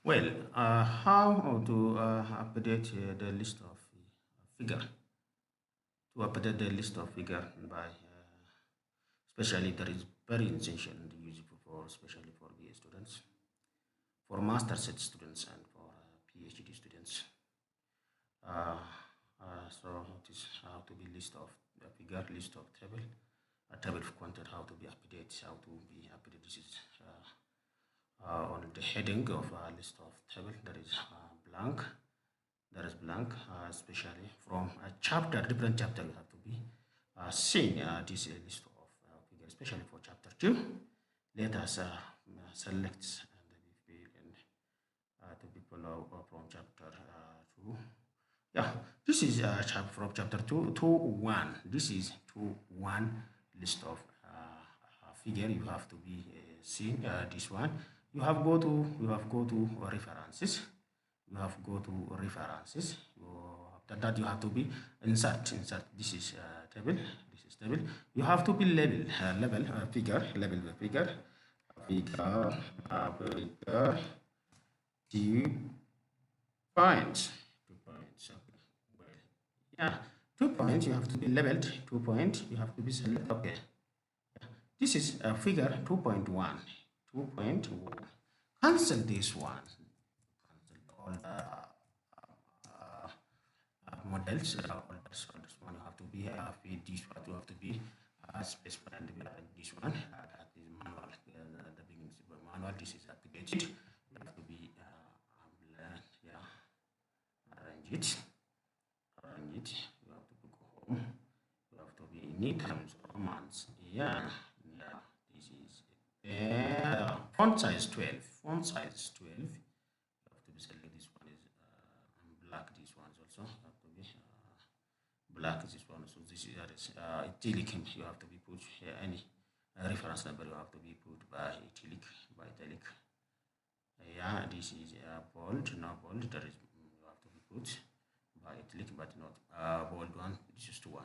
How to update the list of figure? To update the list of figure by, especially that is very essential and useful for, especially for BA students, for master set students, and for PhD students. Uh, so it is how to be list of figure, list of table, a table of content, how to be updated, how to be updated. This is on the heading of a list of table that is blank. That is blank, especially from a chapter, different chapter you have to be seeing this list of figures, especially for chapter 2. Let us select and to people from chapter 2. Yeah, this is from chapter 2 to 1. This is to 1 list of figure you have to be seeing this one. You have go to references. You have go to references. After that you have to be insert. This is table. This is table. You have to be level figure 2 points. 2 points. Okay. Well, yeah, 2 points. You have to be leveled. 2 points. You have to be selected. Okay. This is figure 2.1. 2.1. Cancel this one. Cancel all the models. All this one you have to be this one you have to be specified. This one that is manual. The beginning is manual. This is activated. You have to be yeah, arrange it. Arrange it. You have to go home. You have to be in times or months. Yeah. This is font size 12. Font size 12. You have to be select. This one is black. This one is also have to be black. This one. So this is italic. You have to be put here any reference number. You have to be put by italic. Yeah, this is bold. Now bold. That is you have to be put by italic, but not bold one. This is 2 1.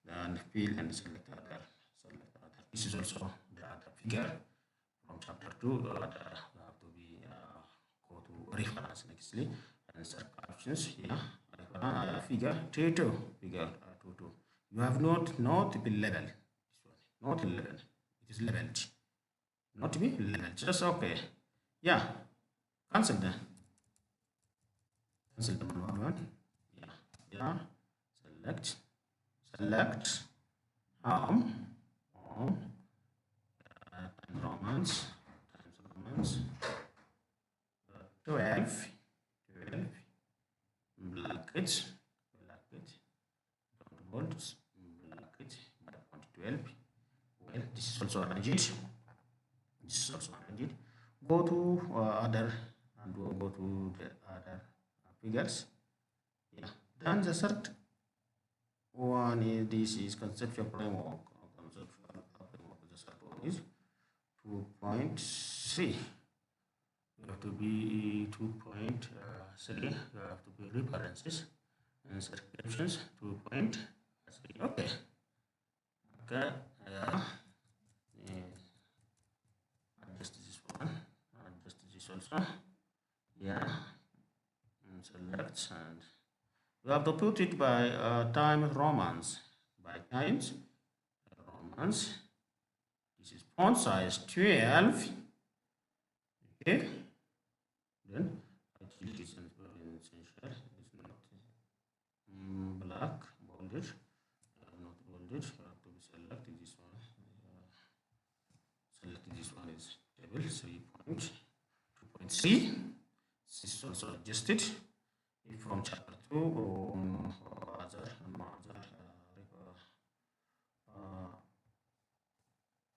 Then fill and select other. This is also the other figure from chapter 2. You have to be go to reference nextly and insert captions. Yeah, figure 2 figure 2. You have not be level. This one not level. It is leveled. Not to be leveled. Just okay. Yeah. Cancel the manual one. Yeah. Select home times Romans 12 bracket don't bold bracket 12. Well, this is also arranged. Go to other and go to the other figures. Yeah. Then the third one is this is conceptual framework. The third one is 2.3. You have to be 2.3. You have to be references and subscriptions 2.3. Okay. Yeah. Adjust this one. Adjust this also. Yeah. And select and you have to put it by times Romans. By times Romans. This is font size 12. Okay. Then it is very essential. It's not black bolded. Not bolded. You have to be selected this one. Selected this one is table 3.2.3. This is also adjusted from chapter 2 or other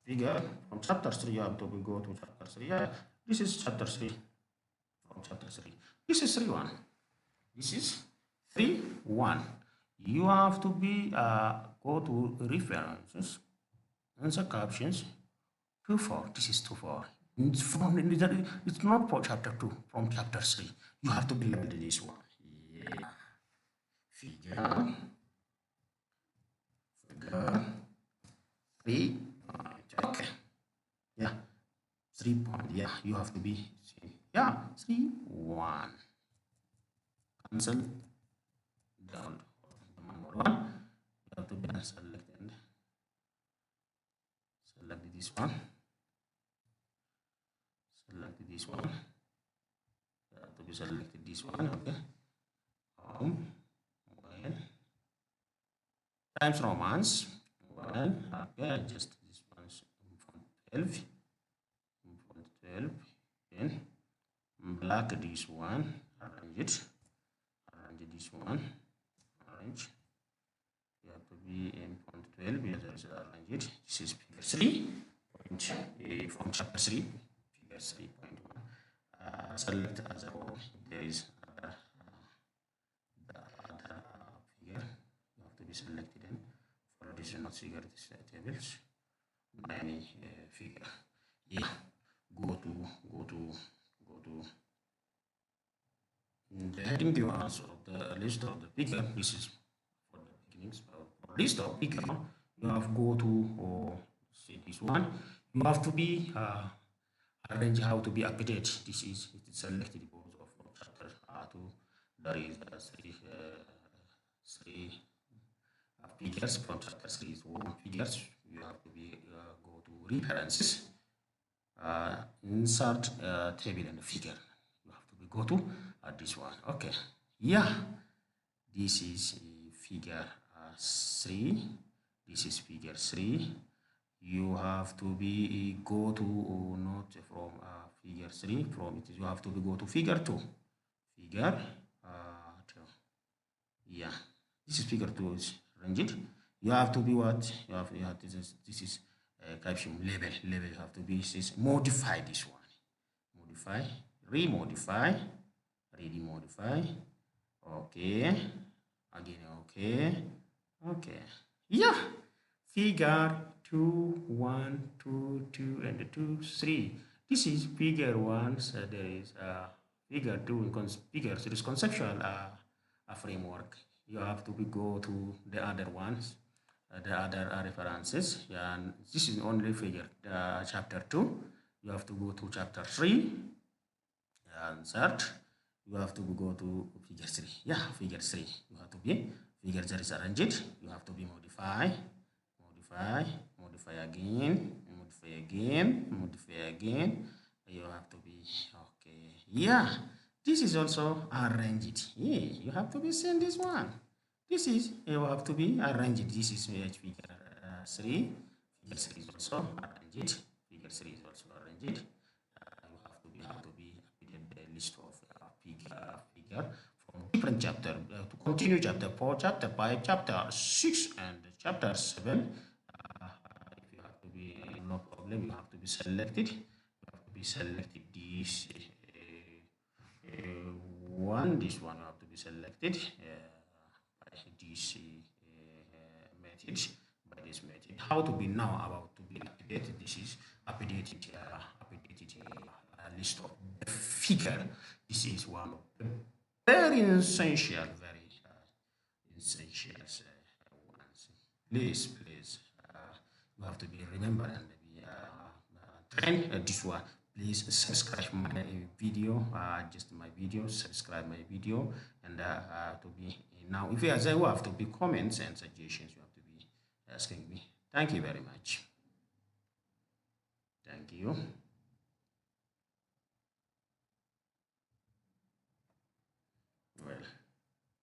figure. From chapter 3 you have to go to chapter 3. Yeah, this is chapter 3. From chapter 3. This is 3.1. This is 3.1. You have to be go to references and the captions 2.4. This is 2.4. It's not for chapter 2, from chapter 3. You have to be limited this one. Yeah. Figure 3. Okay. Yeah. 3 point. Yeah, you have to be Yeah, 3 1. Cancel down the manual one. You have to be select and select this one. Select this one. You have to be selected this one. Okay. Mobile times romance. Well, okay, just this one is font 12. Font 12. Then black this one. Arrange it. Arrange this one. Arrange. You have to be in font 12. Yes, arrange it. This is figure 3. Point from chapter 3. Figure 3.1. Select as a whole. There is the other figure. You have to be selected in for additional figure tables. Any figure. Yeah. Go to the heading view also of the list of the figure. This is for the beginnings. For list of figure, you have go to or say this one. You have to be arrange how to be updated. This is it is selected because of chapter 2. There is three figures from chapter 3 is 1 figures. You have to be go to references, insert table and figure. You have to be go to this one. Okay, yeah, this is figure 3. This is figure 3. You have to be go to not from figure 3. From it you have to be go to figure 2. Figure 2. Yeah, this is figure 2 is ranged. You have to be what you have this is caption label. You have to be says modify this one. Modify, remodify, modify. Okay, again. Okay, yeah, figure 2 1 2 2 and 2 3. This is figure 1. So there is figure 2 figure 3 is conceptual a framework. You have to go to the other ones, the other references. Yeah, and this is only figure chapter 2. You have to go to chapter 3 and search. You have to go to figure 3. Yeah, figure 3. You have to be figure 3 is arranged. You have to be modify again. You have to be okay. Yeah, this is also arranged. Yeah, you have to be seen this one. This is you have to be arranged. This is figure 3. Figure 3 is also arranged. Figure 3 is also arranged. You have to be the list of figure from different chapter to continue chapter 4, chapter 5, chapter 6, and chapter 7. If you have to be no problem, you have to be selected. You have to be selected this one. This one you have to be selected by this method. By this method, how to be now about to be updated. This is updated list of the figure. This is one of the very essential ones. Please, you have to be remember and be train this one. Please subscribe my video, just my video, subscribe my video, and to be now. If you have to be comments and suggestions, you have to be asking me. Thank you very much. Thank you.